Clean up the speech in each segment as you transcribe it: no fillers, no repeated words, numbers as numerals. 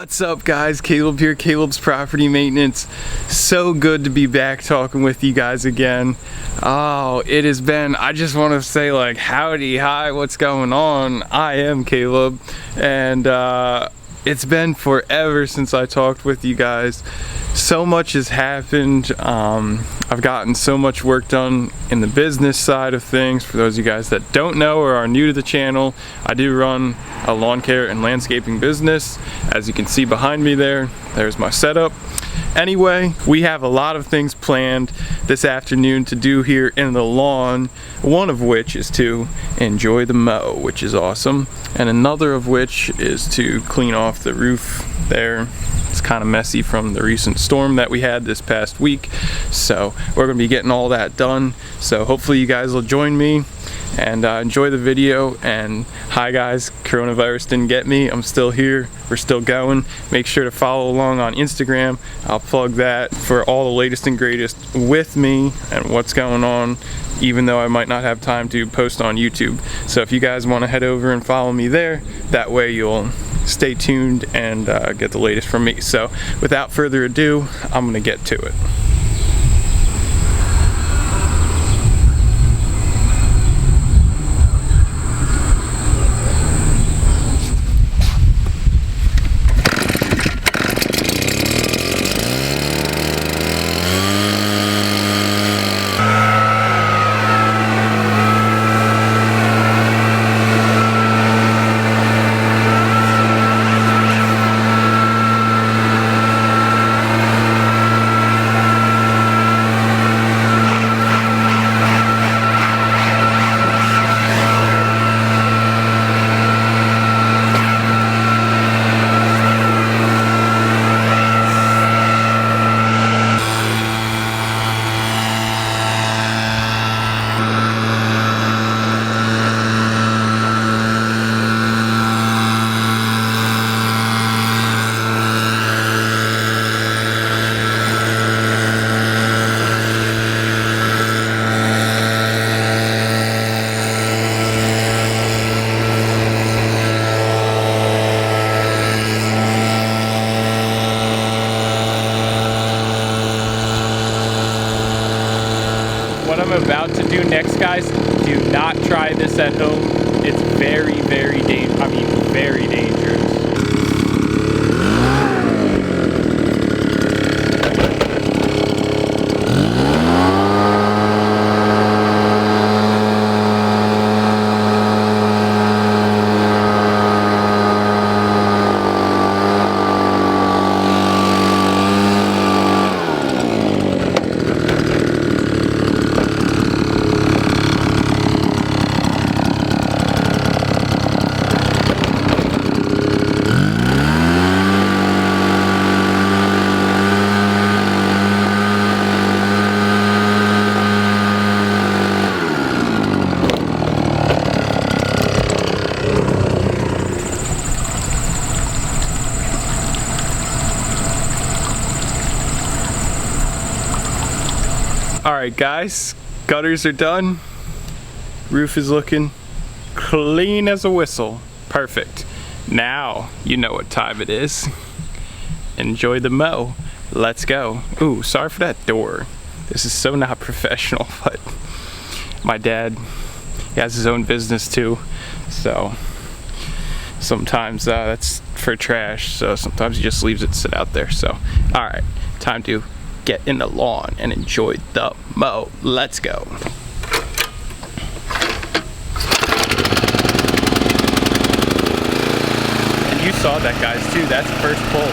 What's up, guys? Caleb here, Caleb's Property Maintenance. So good to be back talking with you guys again. Oh, it has been, I just want to say, like, howdy, hi, what's going on? I am Caleb, and it's been forever since I talked with you guys. So much has happened. I've gotten so much work done in the business side of things. For those of you guys that don't know or are new to the channel, I do run a lawn care and landscaping business. As you can see behind me there's my setup. Anyway, we have a lot of things planned this afternoon to do here in the lawn, one of which is to enjoy the mow, which is awesome, and another of which is to clean off the roof there. It's kind of messy from the recent storm that we had this past week, so we're going to be getting all that done. So hopefully you guys will join me and enjoy the video. And hi guys, coronavirus didn't get me. I'm still here, we're still going. Make sure to follow along on Instagram. I'll plug that for all the latest and greatest with me and what's going on, even though I might not have time to post on YouTube. So if you guys want to head over and follow me there, that way you'll stay tuned and get the latest from me. So without further ado, I'm gonna get to it. What I'm about to do next, guys, do not try this at home. It's very, very very dangerous. Alright guys, gutters are done. Roof is looking clean as a whistle. Perfect. Now you know what time it is. Enjoy the mow. Let's go. Ooh, sorry for that door. This is so not professional, but my dad, he has his own business too, so sometimes that's for trash, so sometimes he just leaves it sit out there. So alright, time to get in the lawn and enjoy the mow. Let's go. And you saw that, guys, too. That's first pull.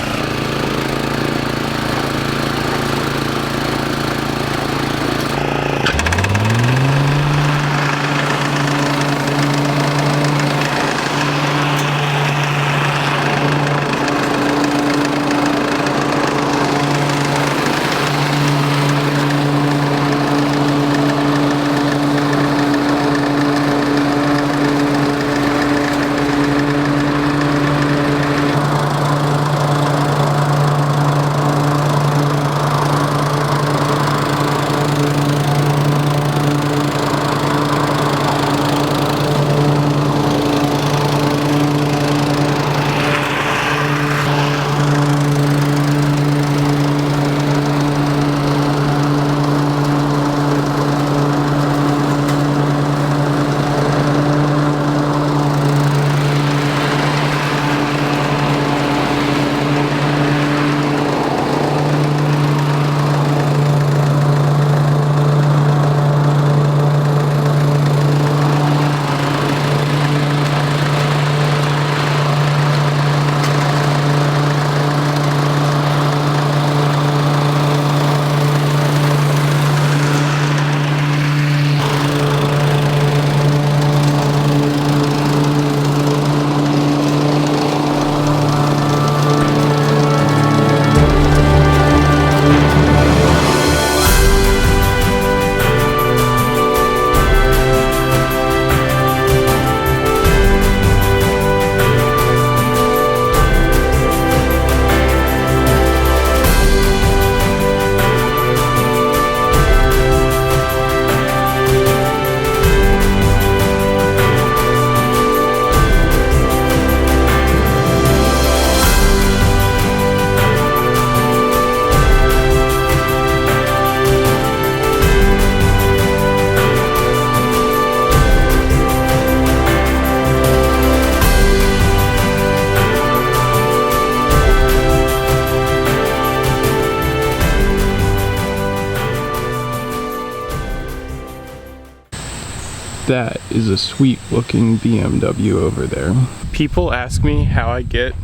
That is a sweet looking BMW over there. People ask me how I get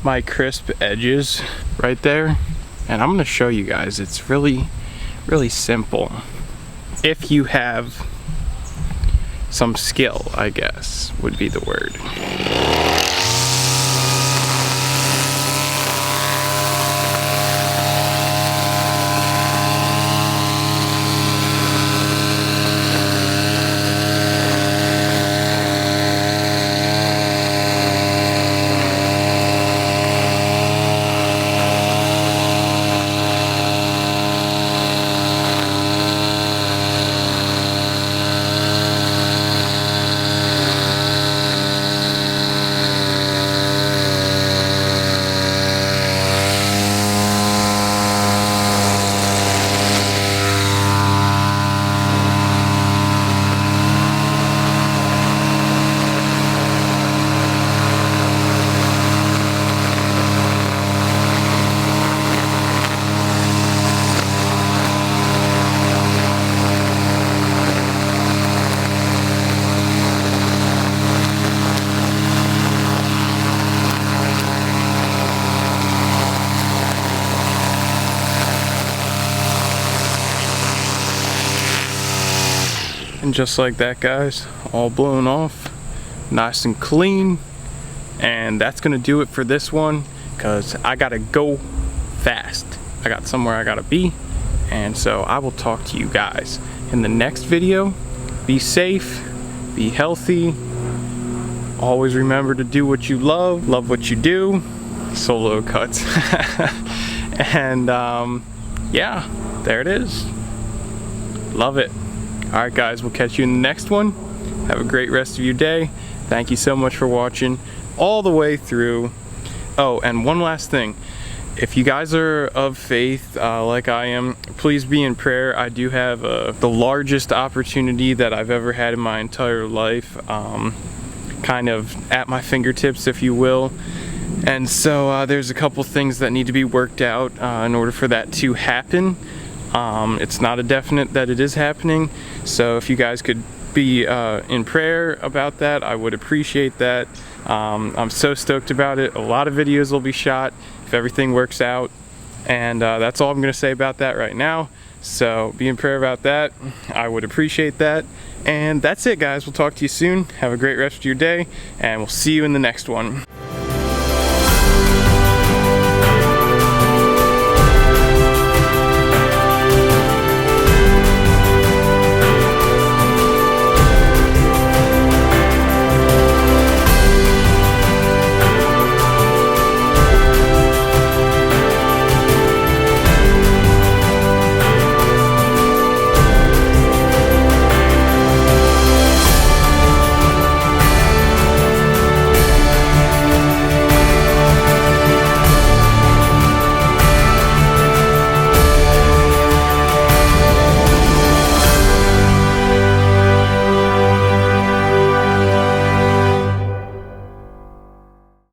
my crisp edges right there, and I'm gonna show you guys. It's really simple. If you have some skill, I guess would be the word. And just like that, guys, all blown off, nice and clean. And that's gonna do it for this one, because I gotta go fast. I got somewhere I gotta be, and so I will talk to you guys in the next video. Be safe, be healthy, always remember to do what you love what you do. Solo cuts. And yeah, there it is. Love it. Alright guys, we'll catch you in the next one. Have a great rest of your day. Thank you so much for watching all the way through. Oh, and one last thing. If you guys are of faith like I am, please be in prayer. I do have the largest opportunity that I've ever had in my entire life, kind of at my fingertips, if you will. And so there's a couple things that need to be worked out in order for that to happen. It's not a definite that it is happening, so if you guys could be in prayer about that, I would appreciate that. I'm so stoked about it. A lot of videos will be shot if everything works out, and that's all I'm going to say about that right now. So be in prayer about that. I would appreciate that. And that's it, guys. We'll talk to you soon. Have a great rest of your day, and we'll see you in the next one.